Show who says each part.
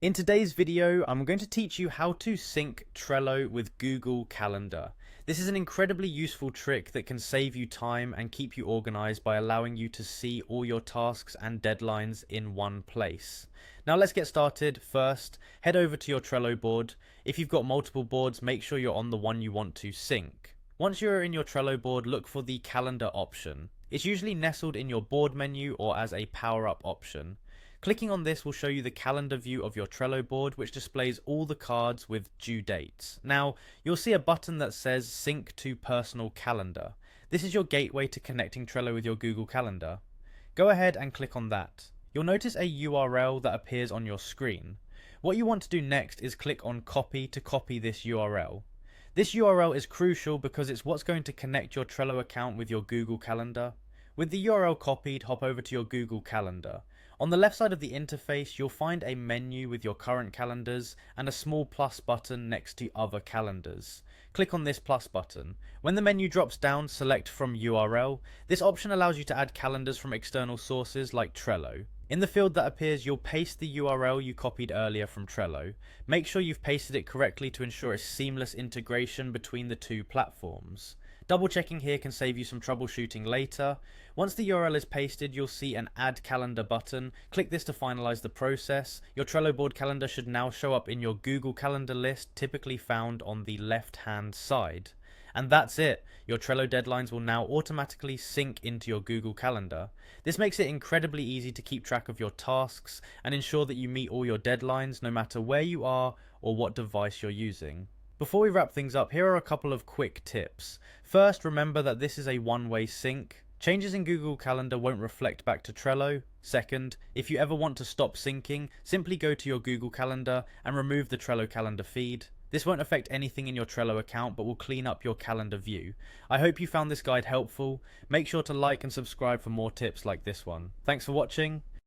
Speaker 1: In today's video, I'm going to teach you how to sync Trello with Google Calendar. This is an incredibly useful trick that can save you time and keep you organized by allowing you to see all your tasks and deadlines in one place. Now let's get started. First, head over to your Trello board. If you've got multiple boards, make sure you're on the one you want to sync. Once you're in your Trello board, look for the calendar option. It's usually nestled in your board menu or as a power-up option. Clicking on this will show you the calendar view of your Trello board, which displays all the cards with due dates. Now, you'll see a button that says Sync to Personal Calendar. This is your gateway to connecting Trello with your Google Calendar. Go ahead and click on that. You'll notice a URL that appears on your screen. What you want to do next is click on Copy to copy this URL. This URL is crucial because it's what's going to connect your Trello account with your Google Calendar. With the URL copied, hop over to your Google Calendar. On the left side of the interface, you'll find a menu with your current calendars and a small plus button next to other calendars. Click on this plus button. When the menu drops down, select from URL. This option allows you to add calendars from external sources like Trello. In the field that appears, you'll paste the URL you copied earlier from Trello. Make sure you've pasted it correctly to ensure a seamless integration between the two platforms. Double checking here can save you some troubleshooting later. Once the URL is pasted, you'll see an Add Calendar button. Click this to finalize the process. Your Trello board calendar should now show up in your Google Calendar list, typically found on the left-hand side. And that's it. Your Trello deadlines will now automatically sync into your Google Calendar. This makes it incredibly easy to keep track of your tasks and ensure that you meet all your deadlines no matter where you are or what device you're using. Before we wrap things up, here are a couple of quick tips. First, remember that this is a one-way sync. Changes in Google Calendar won't reflect back to Trello. Second, if you ever want to stop syncing, simply go to your Google Calendar and remove the Trello calendar feed. This won't affect anything in your Trello account, but will clean up your calendar view. I hope you found this guide helpful. Make sure to like and subscribe for more tips like this one. Thanks for watching,